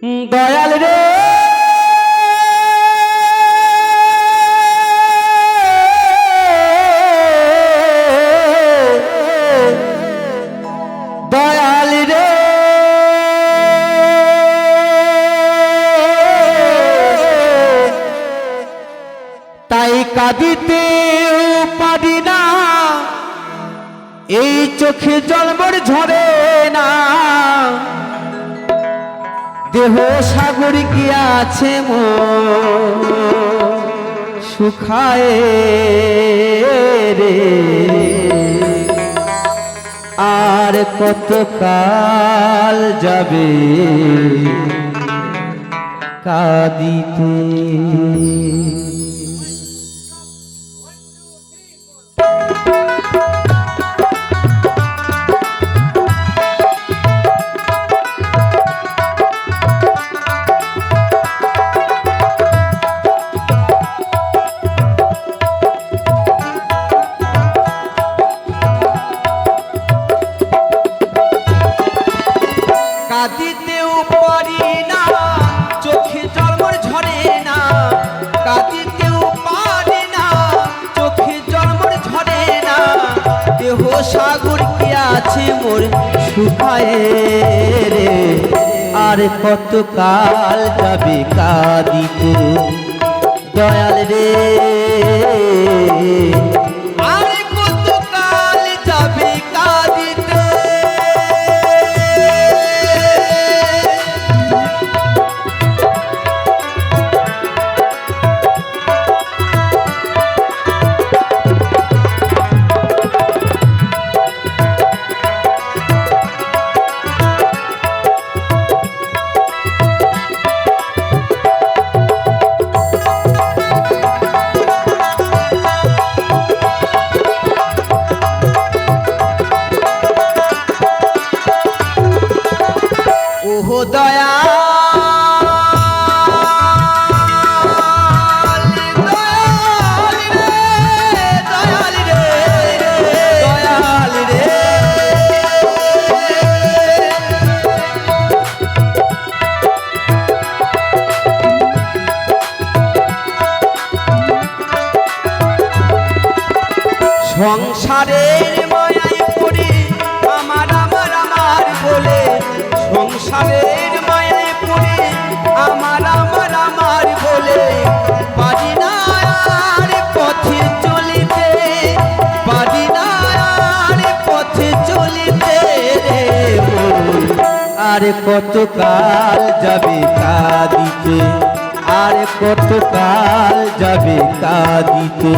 দয়াল রে দয়াল রে তাই কাঁদিতে পারি না, এই চোখে জল মোর ঝরে না। দেহ সাগর কি আছে মোর শুকায় রে, আর কত কাল যাবে কাঁদিতে। কাঁদিতেও পারি না, চোখে জল মোর ঝরে না। কাঁদিতেও পারি না, চোখে জল মোর ঝরে না। দেহ সাগর কি আছে মোর শুকায় রে, আর কত কাল যাবে কাঁদিতে। দয়াল রে আর কত কাল যাবে কাঁদিতে। ওহো দয়াল দয়াল রে দয়াল রে দয়াল রে সংসারের মায়ায় পড়ে আমার আমার আমার বলে, সংসারের মায়ায় পড়ে আমার আমার আমার বলে, পারি না আর পথে চলিতে, পারি না আর পথে চলিতে রে মন। আর কত কাল যাবে কাঁদিতে, আর কত কাল যাবে কাঁদিতে।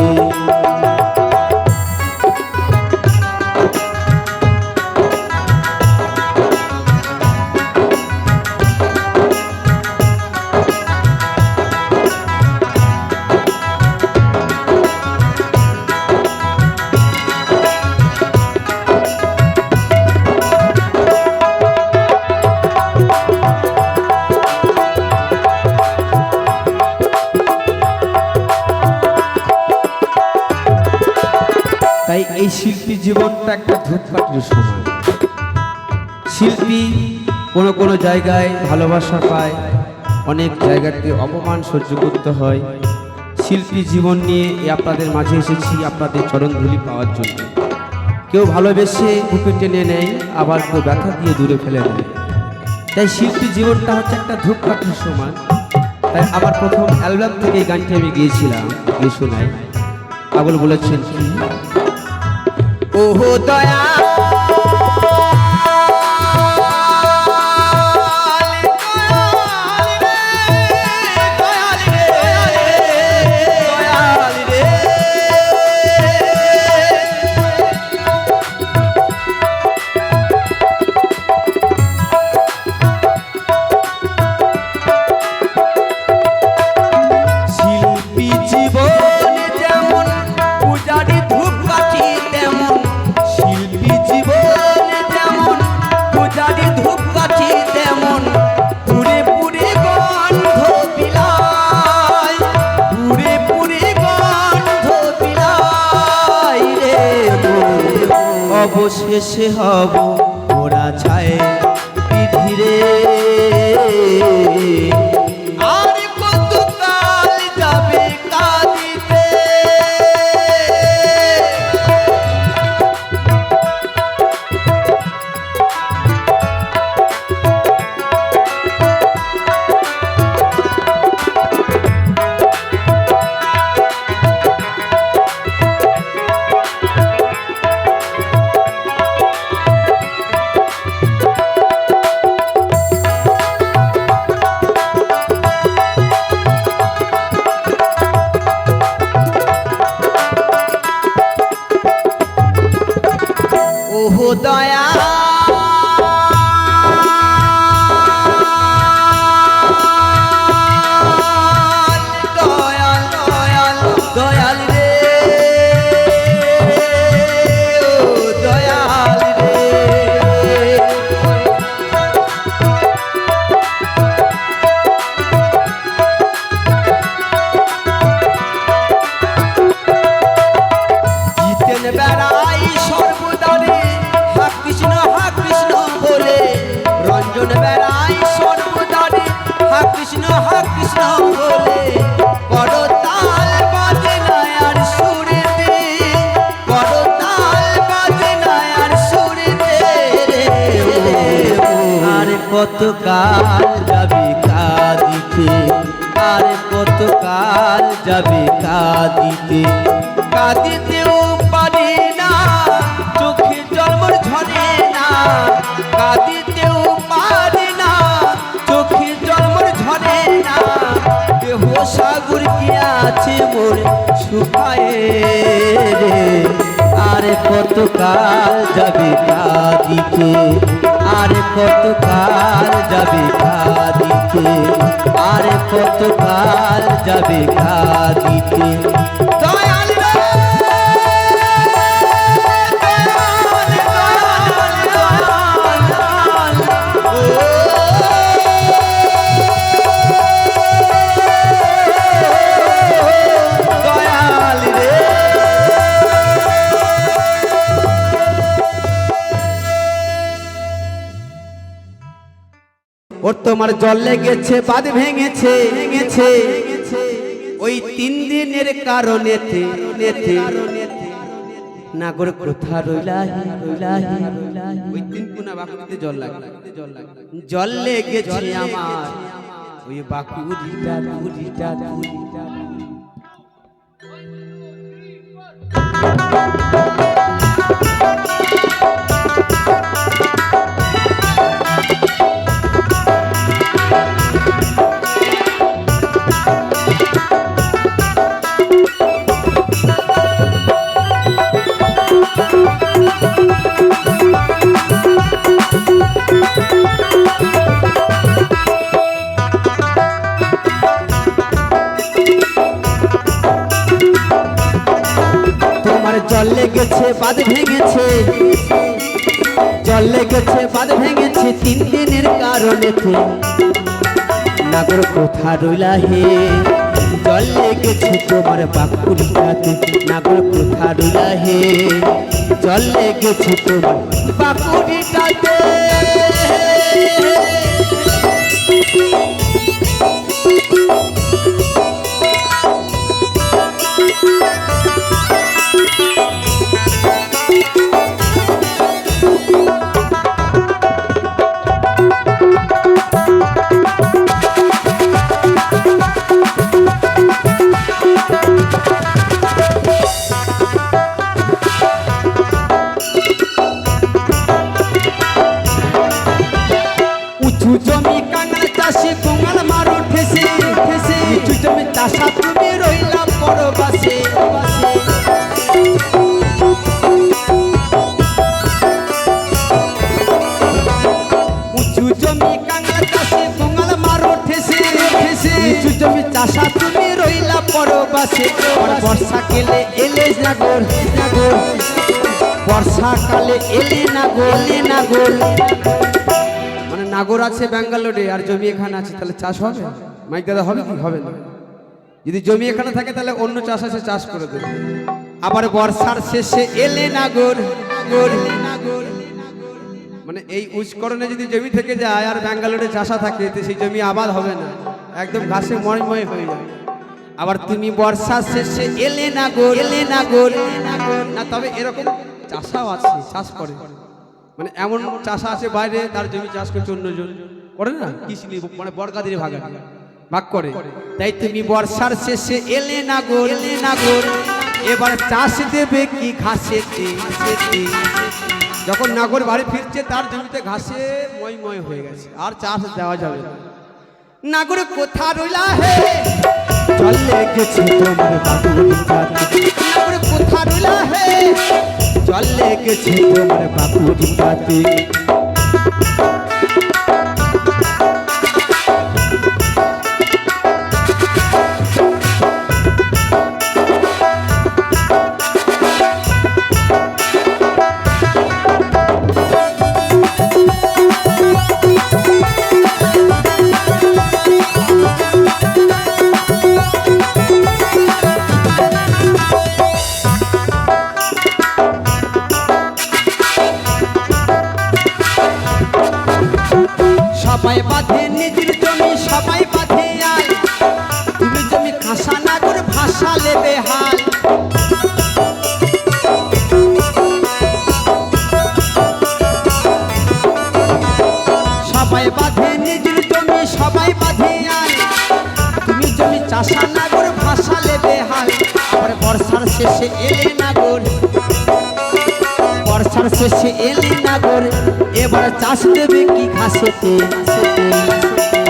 তাই এই শিল্পী জীবনটা একটা ধূপকাঠির সময়। শিল্পী কোনো কোনো জায়গায় ভালোবাসা পায়, অনেক জায়গাতে অপমান সহ্য করতে হয়। শিল্পী জীবন নিয়ে আপনাদের মাঝে এসেছি আপনাদের চরণধুলি পাওয়ার জন্য। কেউ ভালোবেসে বুকে টেনে নেয়, আবার কেউ ব্যথা দিয়ে দূরে ফেলে দেয়। তাই শিল্পী জীবনটা হচ্ছে একটা ধূপকাঠির সময়। তাই আমার প্রথম অ্যালবাম থেকে এই গানটি আমি গিয়েছিলাম, গিয়ে শোনাই। পাগল বলেছেন কি ওহো দয়াল অবশেষে হব ওরা ছায় পৃথিবীরে কৃষ্ণ বলে করতাল বাজে না আর সুরেতে, করতাল বাজে না আর সুরেতে। আর কতকাল যাবে কাঁদিতে, আর কতকাল যাবে কাঁদিতে, কাঁদিতেও পারি না চোখে জলমর ঝরে না, কাঁদিতেও পারি না চোখে জলমর ঝরে না। দেহ সাগর কি আছে মোর শুকায়ে রে, আর কতকাল যাবে কাঁদিতে, আর কতকাল যাবে কাঁদিতে, আর কতকাল যাবে কাঁদিতে। দয়াল রে, দয়াল, দয়াল, দয়াল, ও দয়াল রে। ওর তোমার জল লেগেছে, বাঁধ ভেঙেছে, ভেঙেছে ওই 3 দিনের কারণেতে, নাগর কোথা রইলাহি, রইলাহি ওই 3 কোনা বাকুড়িতে জল লাগে, জল লেগেছে আমার ওই বাকুড়িটা, দুড়িটা, দুড়িটা। জল লেগেছে, বাঁধ ভেঙেছে, জল লেগেছে, বাঁধ ভেঙেছে 3 দিনের কারণেতে, নাগর কোথা রইলা হে। জল লেগেছে তোমার বাকুড়িটাতে, নাগর কোথা রইলা হে। জল লেগেছে তোমার বাকুড়িটাতে। উঁচু জমি কাঙাল চাষি কোঙাল মারো ঠেসে, ঠেসে উঁচু জমি চাষা তুমি রইলা পরবাসে, উঁচু জমি কাঙাল চাষি কোঙাল মারো ঠেসে, ঠেসে উঁচু জমি চাষা তুমি রইলা পরবাসে। বর্ষাকালে এলে নাগর, নাগর বর্ষাকালে এলে নাগর, এলে নাগর। মানে নাগর আছে ব্যাঙ্গালোরে আর জমি এখানে আছে, তাহলে চাষ হবে? মাইক দাদা হবে কি হবে না? যদি জমি এখানে থাকে তাহলে অন্য চাষ আছে, চাষ করে দেবে। আবার বর্ষার শেষে এলে নাগর, নাগর, নাগর। মানে এই উচ্চকরণে যদি জমি থেকে যায় আর ব্যাঙ্গালোরে চাষা থাকে, তো সেই জমি আবাদ হবে না, একদম ঘাসে ময়ময় হয়ে যাবে। আবার তুমি বর্ষার শেষে এলে নাগর, এলে নাগর, না তবে এরকম চাষাও আছে, চাষ করে। মানে এমন চাষা আছে বাইরে, তার জমি চাষ করছে অন্যজন করে না, কিসলি মানে বর্গাদের ভাগ করে। তাই তুমি বর্ষার শেষে এলে নাগর, এলে নাগর। এবার চাষ দেবে কি ঘাসেতে, ঘাসেতে। যখন নাগর বাড়ি ফিরছে তার জমিতে ঘাসে ময় হয়ে গেছে, আর চাষ দেওয়া যাবে না। নাগর কোথা রইলা হে, জল লেগেছে তোমার বাকুড়িটাতে, নাগর কোথা রইলা হে। জল লেগেছে তোমার বাকুড়িটাতে। জমি সবাই বাঁধে আল, তুমি জমি কাঁসানাগর ভাসালে বেহাল। সবাই বাঁধে নিজের জমি সবাই বাঁধে আল, তুমি জমি চাষানাগর ভাসালে বেহাল। আবার বর্ষার শেষে এলে নাগর, বর্ষার শেষে এলে নাগর, এবার চাষ দেবে কি ঘাসেতে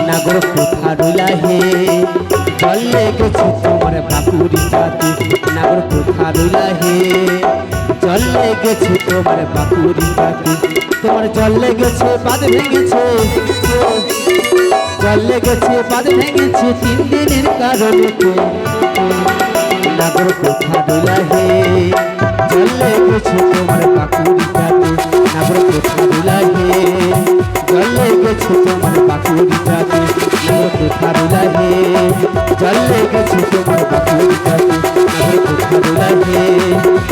নাগর কোথা রইলা হে, জল লেগেছে তোমার বাকুড়িটাতে নাগর কোথা রইলা হে, জল লেগেছে তোমার বাকুড়িটাতে। তোমার জল লেগেছে বাঁধ ভেঙেছে, জল লেগেছে বাঁধ ভেঙেছে 3 দিনের কারণে নাগর কোথা রইলা হে, জল লেগেছে তোমার বাকুড়িটাতে নাগর কোথা রইলা হে, জল লেগেছে তোমার বাকুড়িটাতে নাগর কোথা রইলা হে, জল লেগেছে তোমার বাকুড়িটাতে নাগর কোথা রইলা হে,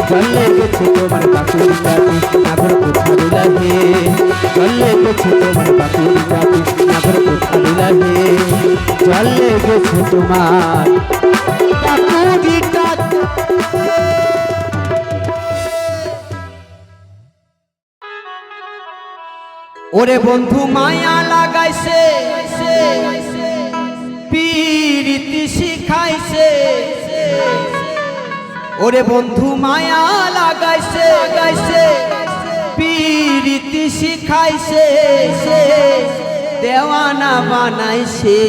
জল লেগেছে তোমার বাকুড়িটাতে নাগর কোথা রইলা হে, জল লেগেছে তোমার বাকুড়িটাতে নাগর কোথা রইলা হে, জল লেগেছে তোমার বাকুড়িটাতে। ওরে বন্ধু মায়া লাগাইছে, পীরিতি শিখাইছে, ওরে বন্ধু মায়া লাগাইছে, পীরিতি শিখাইছে, দেওয়ানা বানাইছে,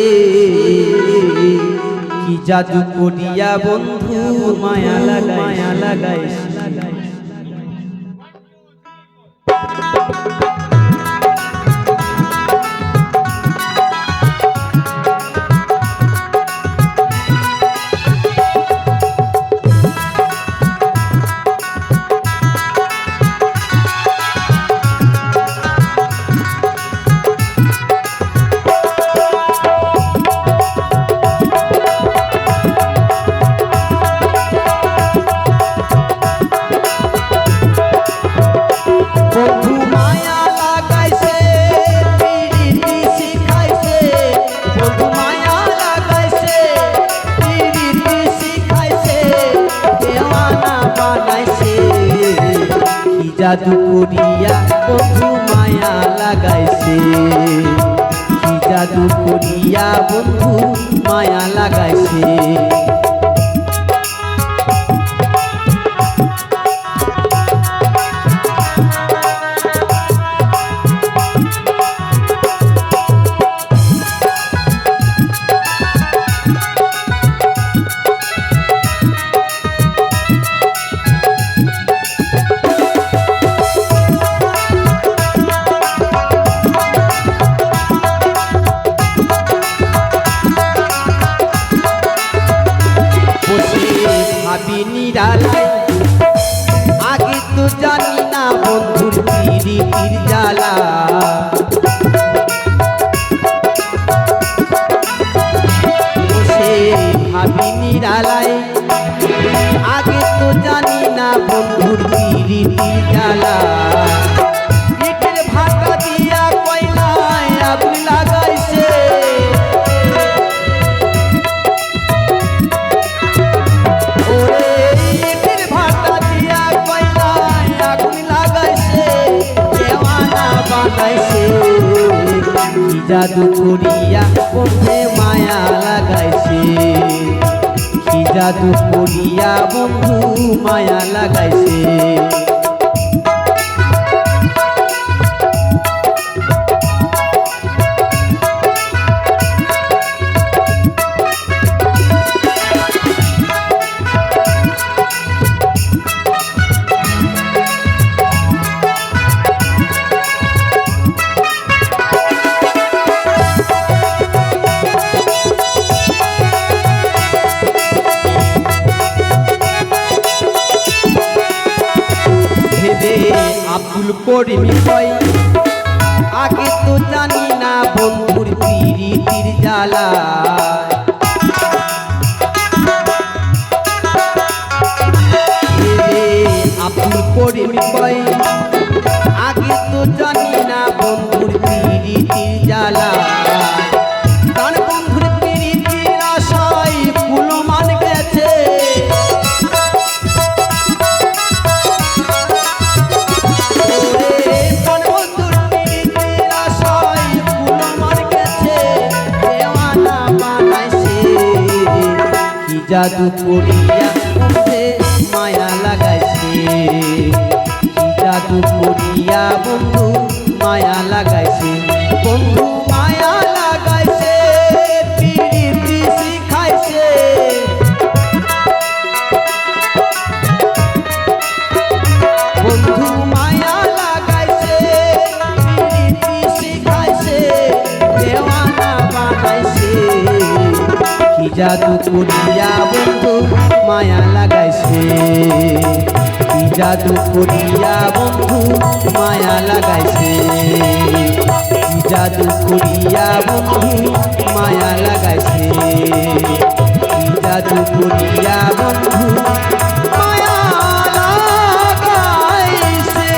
কি জাদু করিয়া বন্ধু মায়া লাগাইছে। জাদু করিয়া বন্ধু মায়া লাগাইছে, কি জাদু করিয়া বন্ধু মায়া লাগাইছে। আগে তো জানি না বন্ধুর পিরিতির জ্বালা, বসে ভাবি নিরালায়, আগে তো জানি না বন্ধুর পিরিতির জ্বালা। ইটের ভাটা দিয়া কয়লায় আগুন লাগাইছে, জাদু করিয়া বন্ধে মায়া লাগাইছে, কি জাদু করিয়া বন্ধু মায়া লাগাইছে। আব্দুল করিম কয় আগে তো জানি না বন্ধুর পিরিতির জ্বালা, আব্দুল করিম কয় আগে তো জানি না বন্ধুর পিরিতির জ্বালা। জাদু করিয়া বন্ধে মায়া লাগাইছে, কি জাদু করিয়া বন্ধু মায়া লাগাইছে, বন্ধু মায়া লাগাইছে, পিরিতি শিখাইছে, বন্ধু মায়া লাগাইছে, পিরিতি শিখাইছে, দেওয়ানা বানাইছে, কি জাদু করিয়া বন্ধু মায়া লাগাইছে, কি জাদু করিয়া বন্ধু মায়া লাগাইছে, কি জাদু করিয়া বন্ধু মায়া লাগাইছে, কি জাদু করিয়া বন্ধু মায়া লাগাইছে।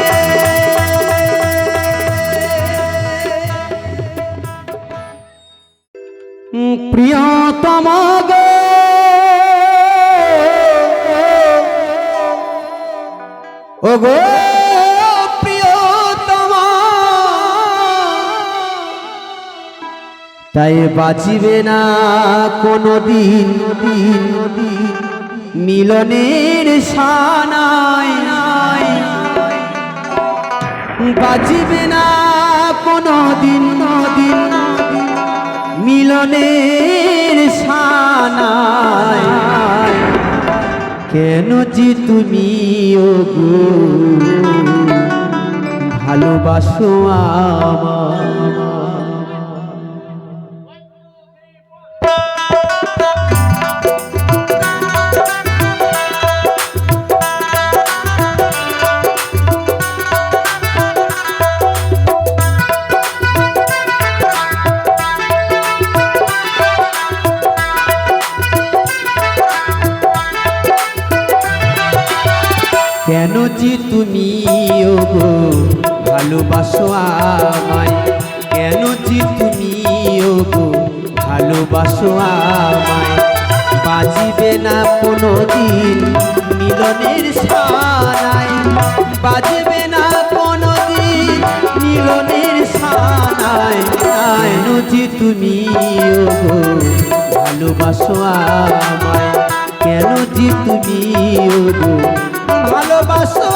প্রিয়তম গো ও গো প্রিয়তম, তাই বাঁচিবে না কোনো দিন মিলনের সানাই, বাঁচিবে না কোনো দিন মিলনের সানাই, কেন যে তুমি ও গো ভালোবাসো আমায়। কেন যে তুমি ও গো ভালোবাসো আমায়, কেন যে তুমি ও গো ভালোবাসো আমায়, বাজিবে না কোনো দিন মিলনের সানাই, বাজিবে না কোনো দিন মিলনের সানাই, কেন যে তুমি ও গো ভালোবাসো আমায়, কেন যে তুমি ও গো ভালোবাসো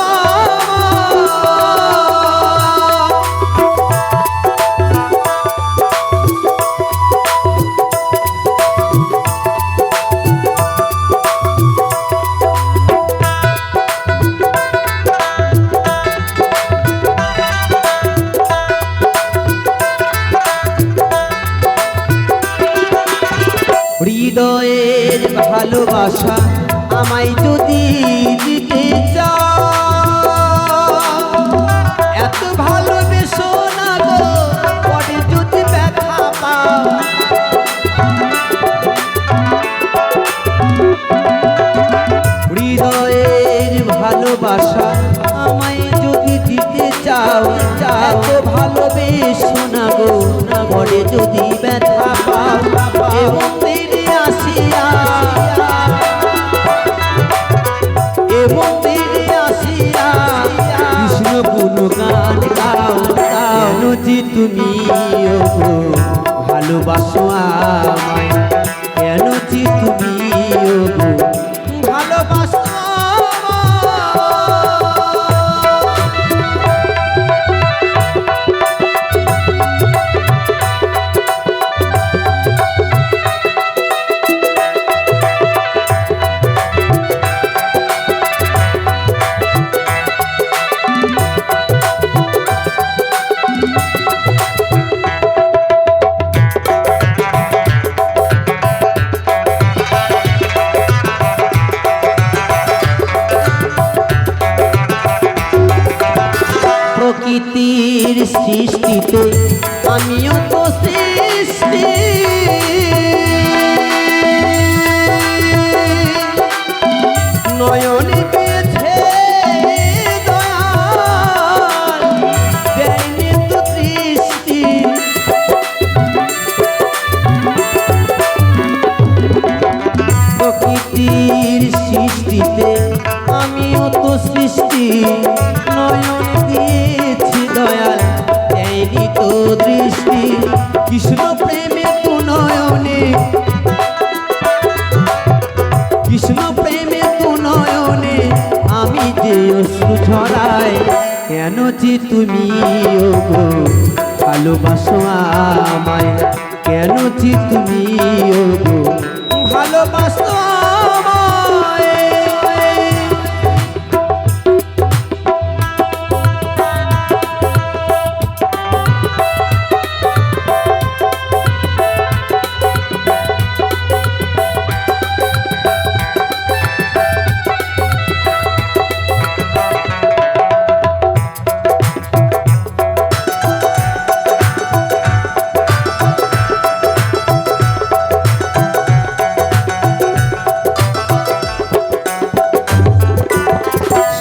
হৃদয়ের ভালোবাসা আমায় যদি দিতে চাও, এত ভালোবেসো না গো পরে যদি ব্যথা পাও, হৃদয়ের ভালোবাসা আমায় যদি দিতে চাও, এত ভালোবেসো না গো পরে যদি ব্যথা পাও, এ মন্দিরে আসিয়া কৃষ্ণ গুণগান গাও, কেন যে তুমি ও গো ভালোবাসো আমায়, কেন যে তুমি ও গো ভালোবাসো। প্রকৃতির সৃষ্টিতে আমিও তো সৃষ্টি, নয়নে পেয়েছে দয়াল দেয়নি তো দৃষ্টি, প্রকৃতির সৃষ্টিতে আমিও তো সৃষ্টি, নয়নে দিয়েছি দয়াল দেয়নি তো দৃষ্টি, কৃষ্ণ প্রেমে তো নয়নে তুমি ওগো ভালোবাসো আমায়, কেন যে তুমি ওগো ভালোবাসো আমায়।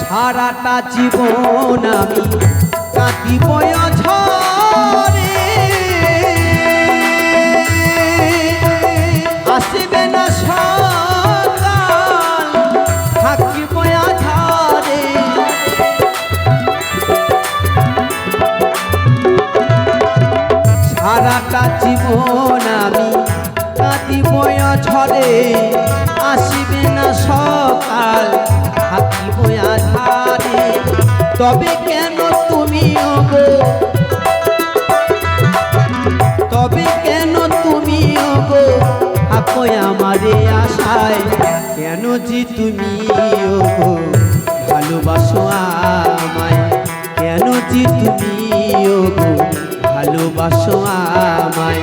সারাটা জীবন আমি কাটিব ঝড়ে, আসবে না সকাল থাকিব আধারে। সারাটা জীবন আমি কাটিব ঝড়ে, আসবে না সকাল থাকিব আধারে। তবে কেন তুমি ওগো, তবে কেন তুমি ওগো থাকো আমারে আশায়, কেন যে তুমি ওগো ভালোবাসো আমায়, কেন যে তুমি ওগো ভালোবাসো আমায়।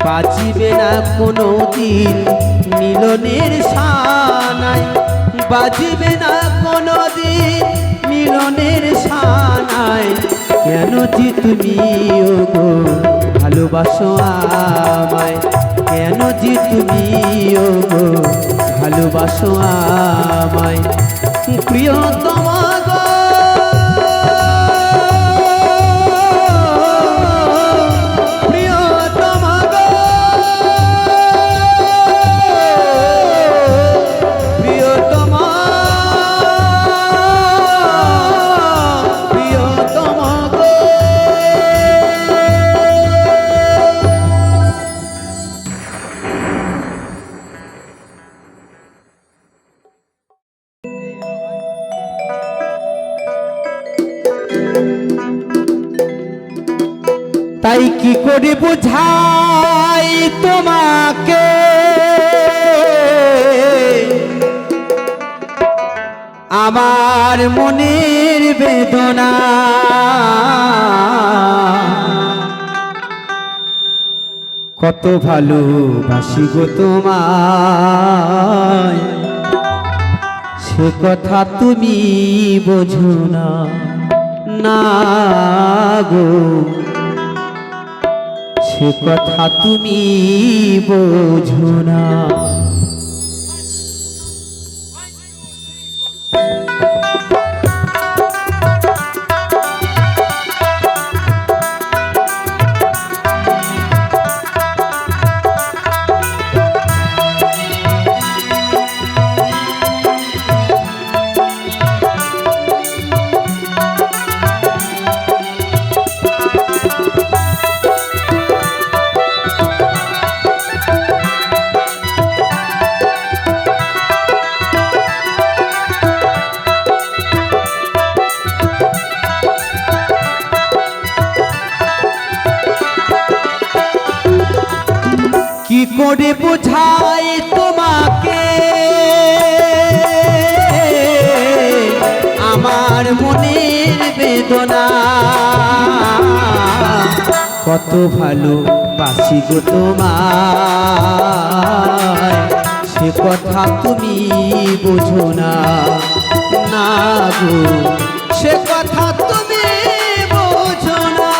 বাজিবে না কোনো দিন মিলনের সানায়, বাজিবে না কোনো দিন মিলনের সানায়, কেন যে তুমি ওগো ভালোবাসো আমায়, কেন যে তুমি ওগো ভালোবাসো আমায়। প্রিয়তম গো তাই কি করে বুঝাই তোমাকে আমার মনের বেদনা, কত ভালোবাসি গো তোমায়, সে কথা তুমি বোঝো না, না গো সে কথা তুমি বোঝো না। কি করে বোঝাই তোমাকে আমার মনের বেদনা, কত ভালোবাসি গো তোমায়, সে কথা তুমি বোঝো না, না গো সে কথা তুমি বোঝো না।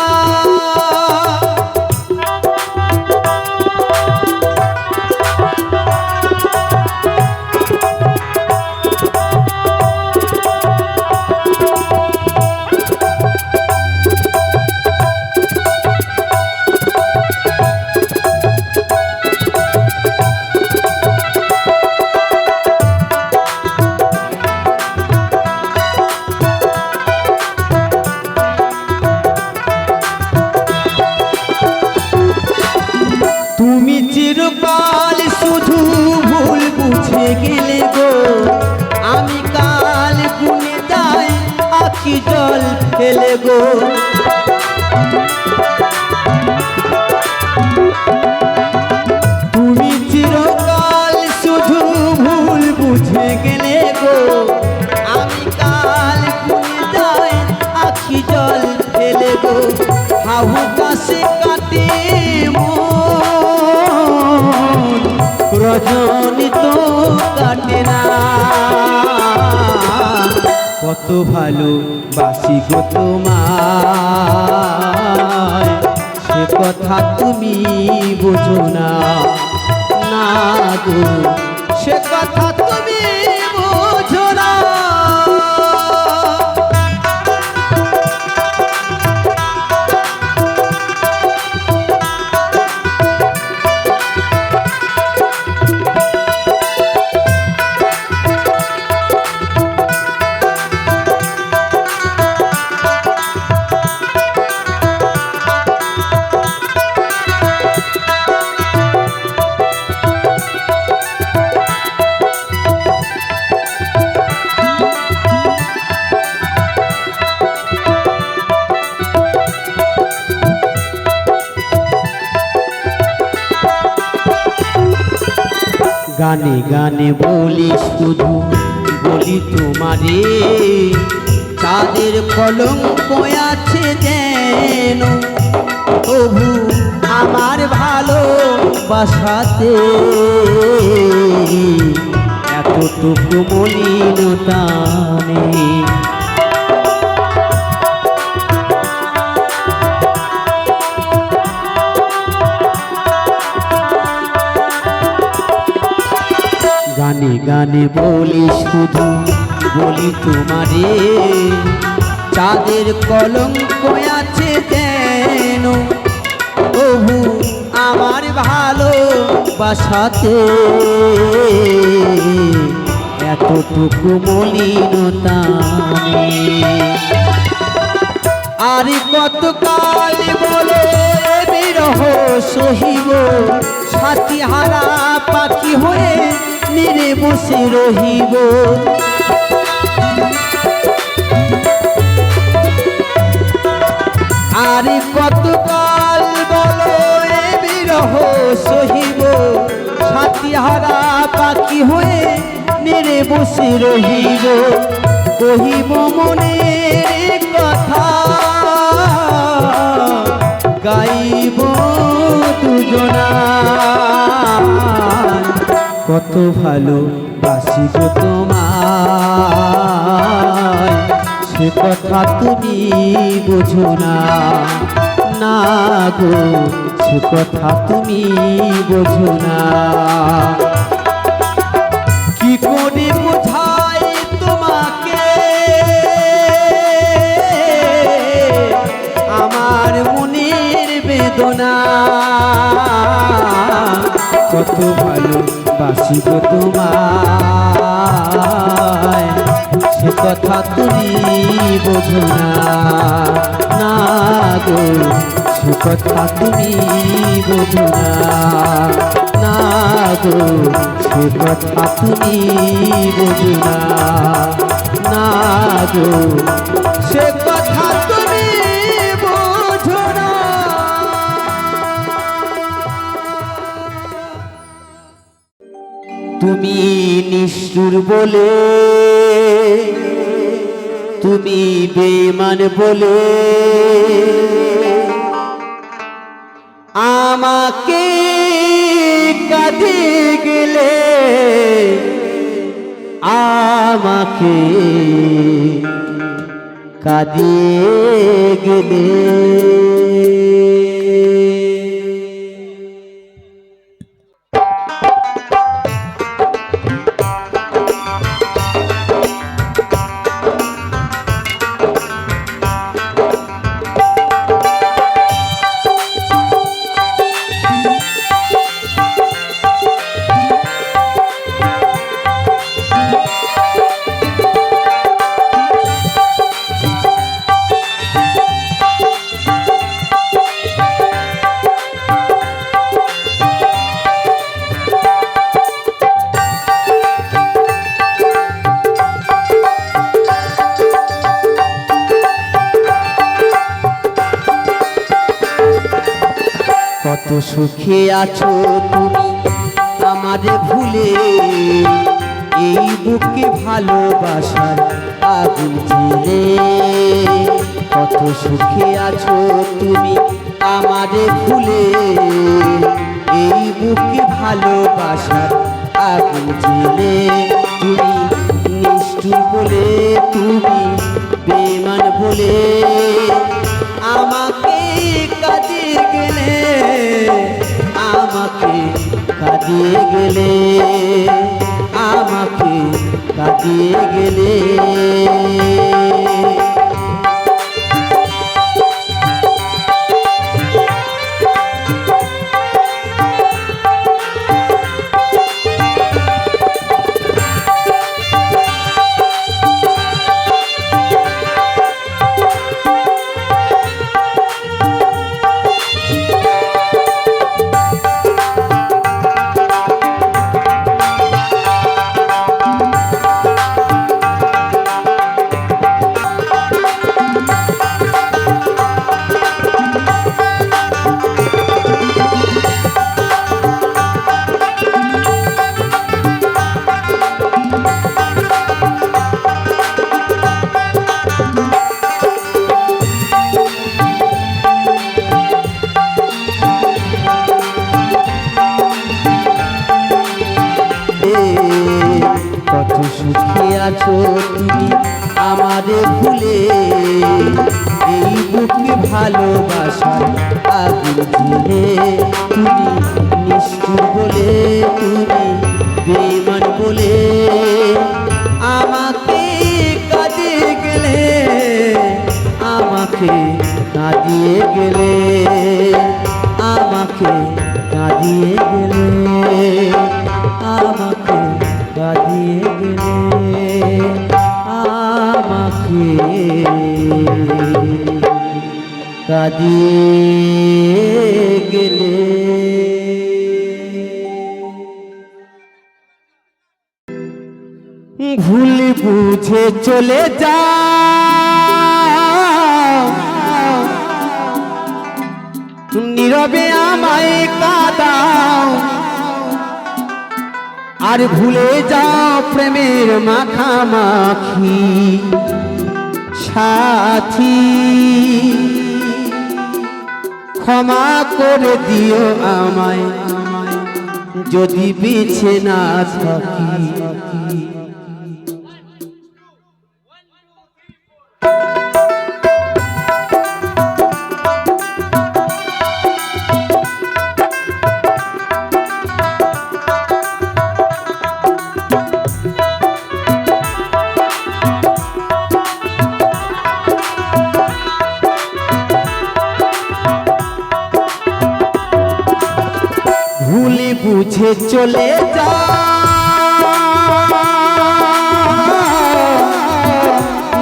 গো হাহু কাশে কাটে মন রজনী তো কাটে না কত ভালো বাসি গো তোমায় সে কথা তুমি বোঝো না না গো সে কথা তুমি বোঝো না গানে গানে বলি শুধু বলি তোমারে চাঁদের কলঙ্ক আছে যেন প্রভু আমার ভালোবাসাতে এতটুকু মলিনতা নেই গানে গানে বলি শুধু বলি তোমারে চাঁদের কলঙ্ক আছে যেন প্রভু আমার ভালোবাসাতে এতটুকু মলিনতা নেই আর কত কাল বলো বিরহ সহিব সাথী হারা পাখি হয়ে নিরে বসে রহিব আর কত কাল বলো বিরহ সহিব সাথী হারা পাখি হয়ে নিরে বসে রহিব কহিব মনের কথা গাইব দুজনা কত ভালো বাসি গো তোমায় সে কথা তুমি বোঝো না না গো সে কথা তুমি বোঝো না কি করে বোঝাই তোমাকে আমার মনের বেদনা কত ভালো বাসি গো তোমায় সে কথা তুমি বোঝো না না গো সে কথা তুমি বোঝো না না গো সে কথা তুমি বোঝো না না গো সে কথা তুমি বোঝো না তুমি নিষ্ঠুর বলে তুমি বেঈমান বলে আমাকে কাঁদিয়ে গেলে আমাকে কাঁদিয়ে গেলে কত সুখে আছো তুমি আমারে ভুলে, এই বুকে ভালোবাসার আগুন জ্বেলে কত সুখে আছো তুমি আমারে ভুলে, এই বুকে ভালোবাসার আগুন জ্বেলে। তুমি নিষ্ঠুর বলে, তুমি বেঈমান বলে আমাকে কাঁদিয়ে গেলে, আমাকে কাঁদিয়ে গেলে, আমাকে কাঁদিয়ে গেলে। কত সুখে আছো তুমি আমারে ভুলে, এই বুকে ভালোবাসার আগুন জ্বেলে। তুমি নিষ্ঠুর বলে, তুমি বেঈমান বলে আমাকে কাঁদিয়ে গেলে, আমাকে কাঁদিয়ে গেলে, আমাকে কাঁদিয়ে গেলে, আমাকে কাঁদিয়ে গেলে, আমাকে কাঁদিয়ে গেলে। ভুল বুঝে চলে যাও, নীরবে আমায় কাঁদাও, আর ভুলে যাও প্রেমের মাখামাখি সাথী। ক্ষমা করে দিও আমায় যদি বেঁচে না থাকি। ভুলে বুঝে চলে যাও,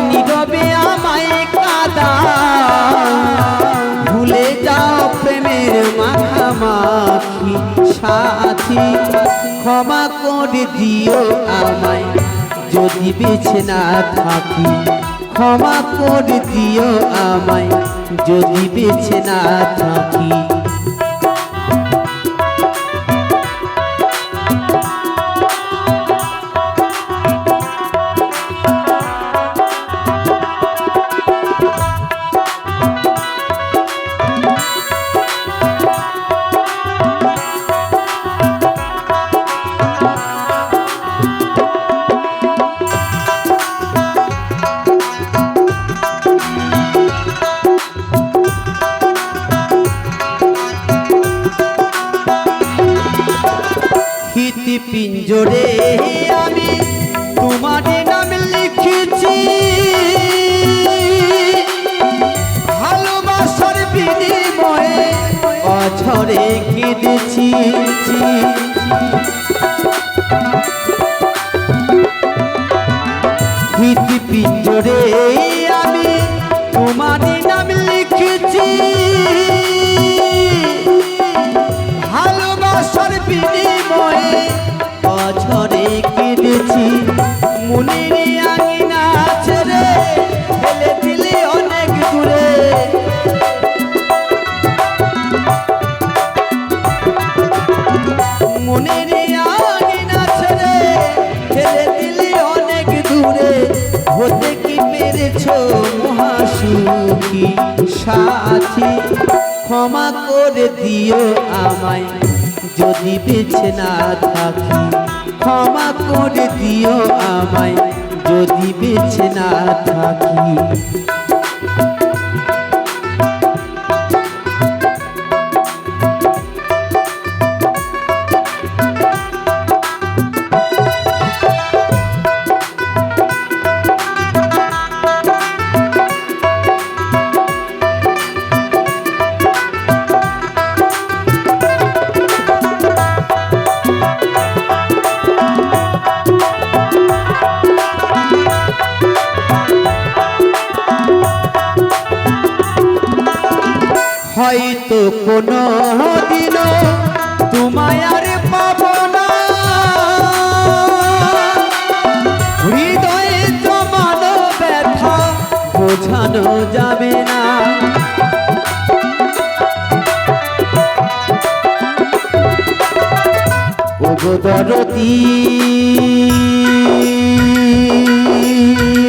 নীরবে আমায় কাঁদাও, ভুলে যাও প্রেমের মাখামাখি সাথী। ক্ষমা করে দিও আমায় যদি বেঁচে না থাকি। ক্ষমা করে দিও আমায় যদি বেঁচে না থাকি। পিঞ্জরে আমি তোমার নাম লিখেছি, ভালোবাসার বিনিময়ে অঝরে কেঁদেছি। পিঞ্জরে আমি তোমার নাম লিখেছি, ভালোবাসার বিনিময়ে অঝরে কেঁদেছি। মনের আঙিনা ছেড়ে ফেলে দিলে অনেক দূরে, মনের আঙিনা ছেড়ে ফেলে দিলে অনেক দূরে। হতে কি পেরে রেখেছো মহাসুখী সাথী, ক্ষমা করে দিও আমায় যদি বেঁচে না থাকি, ক্ষমা করে দিও আমায় যদি বেঁচে না থাকি। হয়তো কোনো দিনও তোমায় আর পাবো না, হৃদয়ে জমানো ব্যথা বোঝানো যাবে না। ওগো দরদি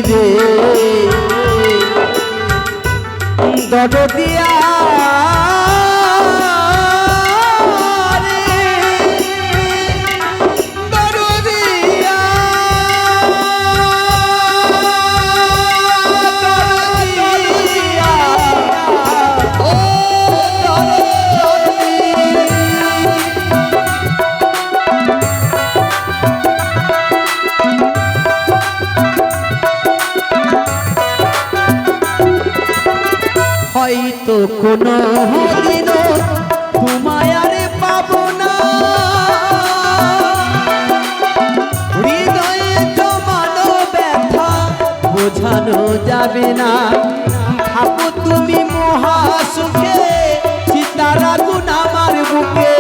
রে দরদিয়া হয়তো কোনো দিনও তোমায় আর পাবো না, হৃদয়ে জমানো ব্যথা বোঝানো যাবে না। থাকো তুমি মহাসুখে, সীতারা গুণ আমার বুকে,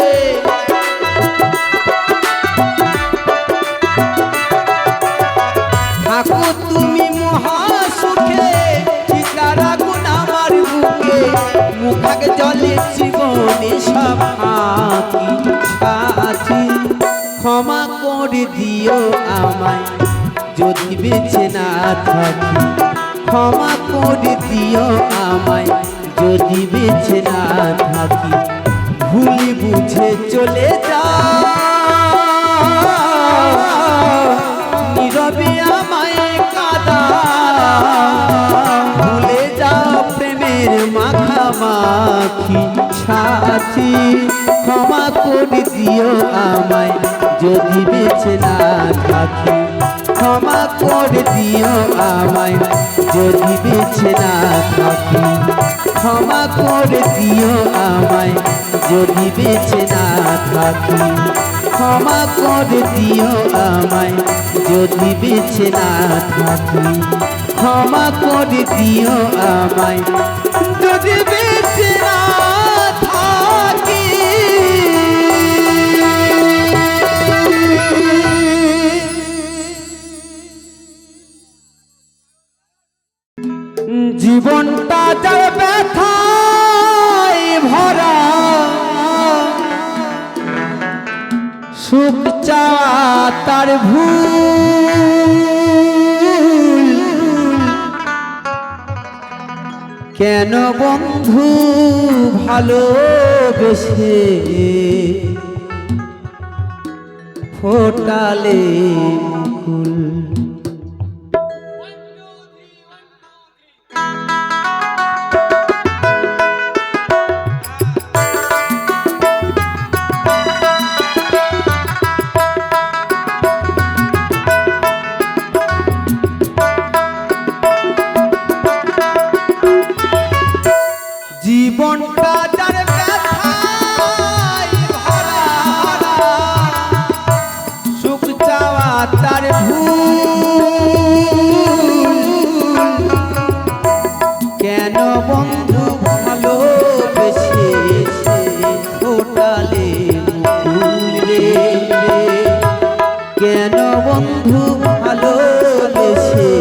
থাকো তুমি মহাসুখে, সীতারা গুণ আমার বুকে। মুখাকে জলে জীবনে সব আঁকি সাথী, ক্ষমা করে দিও আমায় যদি বেঁচে না থাকি, ক্ষমা করে দিও আমায় যদি বেঁচে না থাকি। ভুল বুঝে চলে যাও, নীরবে আমায় কাঁদা, ভুলে যাও প্রেমের মাখামাখি সাথী, ক্ষমা করে দিও আমায় যদি বেঁচে না থাকি, ক্ষমা করে দিও আমায় যদি বেঁচে না থাকি, ক্ষমা করে দিও আমায় যদি বেঁচে না থাকি, ক্ষমা করে দিও আমায় যদি বেঁচে না থাকি, ক্ষমা করে দিও আমায় যদি বেঁচে না থাকি। জীবনটা যার ব্যথায় ভরা, সুখ চাওয়া তার ভুল, কেন বন্ধু ভালোবেসে ফোটালে মুকুল। জীবনটা যার ব্যথায় ভরা, সুখ চাওয়া তার ভুল, কেন বন্ধু ভালোবেসে ফোটালে মুকুল রে, কেন বন্ধু ভালোবেসে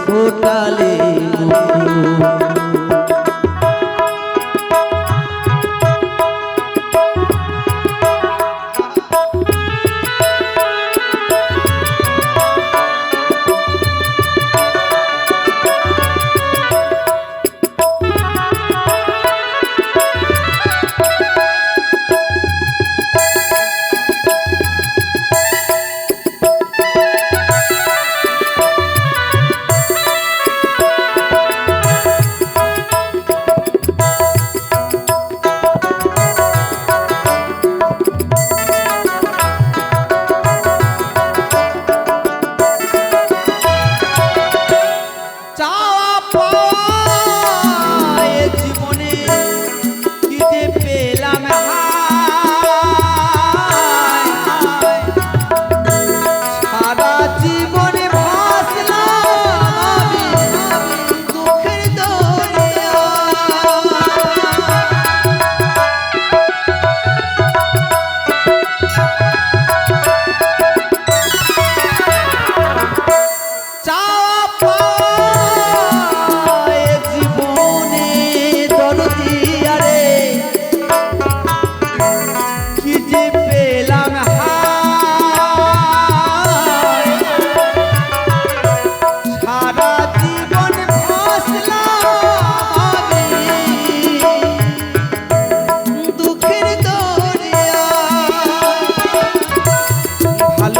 ফোটালে মুকুল।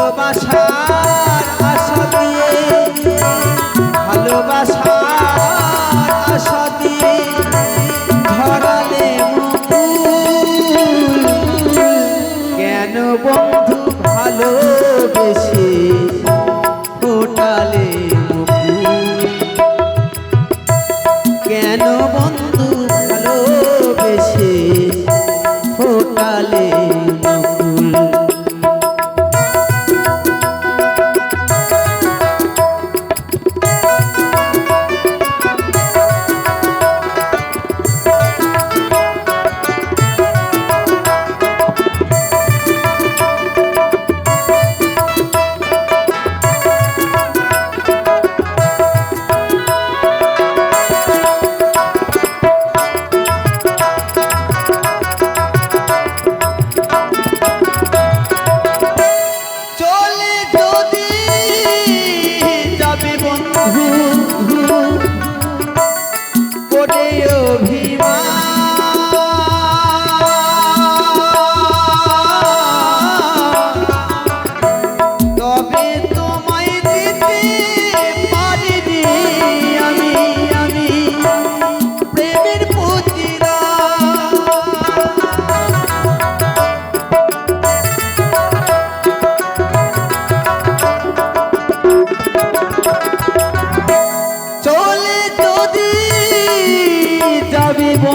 ভালোবাসার আশা দিয়ে, ভালোবাসার আশা দিয়ে ধরালে মুকুল, কেন বন্ধু ভালোবেসে ফোটালে মুকুল, কেন বন্ধু ভালোবেসে ফোটালে মুকুল।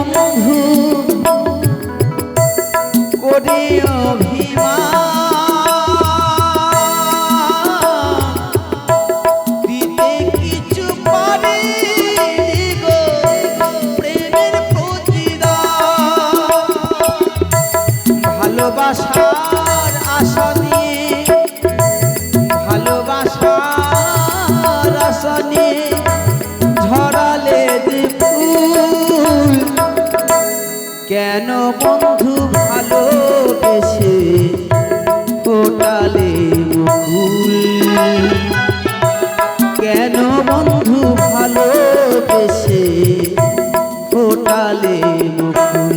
বন্ধু করে অভিমান দিতে কিছু পারে গো প্রেমের প্রতিদান, ভালোবাসার আশা নিয়ে, ভালোবাসার আশা নিয়ে ঝরালে যে ফুল, কেন বন্ধু ভালোবেসে ফোটালে মুকুল, কেন বন্ধু ভালোবেসে ফোটালে মুকুল।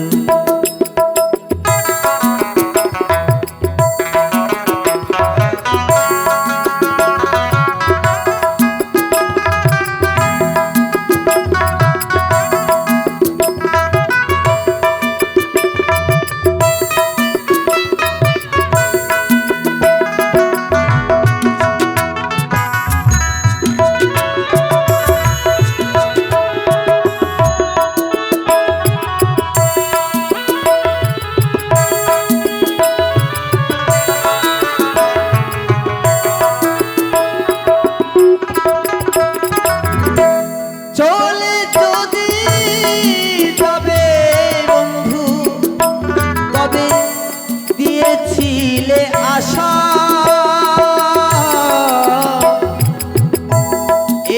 দিয়েছিলে আশা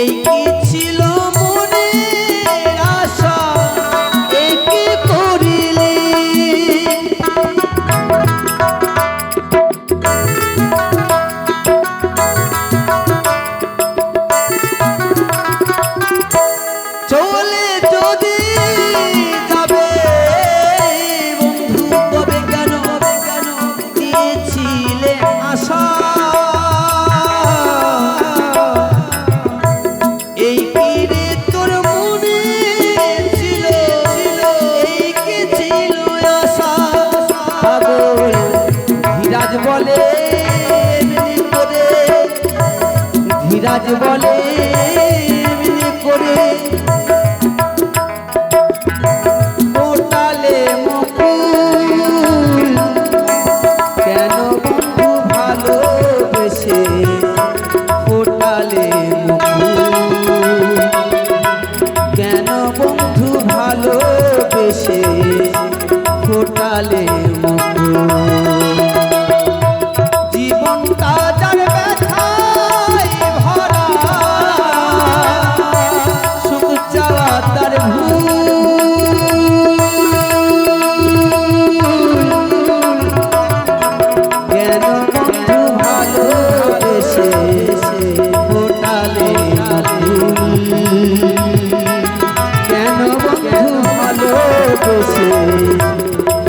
এই কি ছিল মনের আশা, এই কি করিলি চলে যদি যাবে বন্ধু তবে কেন দিয়েছিলে আশা, এই কি রে তোর মনে ছিল, এই কি ছিল আশা। পাগল ধীরাজ বলে এমনি করে, ধীরাজ বলে এমনি করে ফোটালে মুকুল, কেন বন্ধু ভালোবেসে ফোটালে মুকুল, কেন বন্ধু ভালোবেসে ফোটালে মুকুল। জীবনটা যার ব্যথায় ভরা, সুখ চাওয়া তার ভুল, কেন বন্ধু ভালোবেসে ফোটালে মুকুল, কেন বন্ধু ভালোবেসে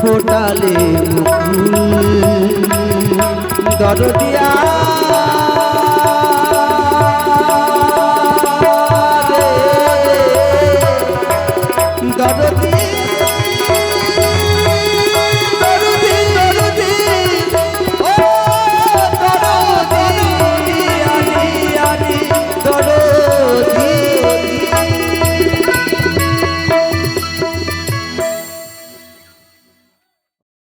ফোটালে মুকুল। দরদিয়া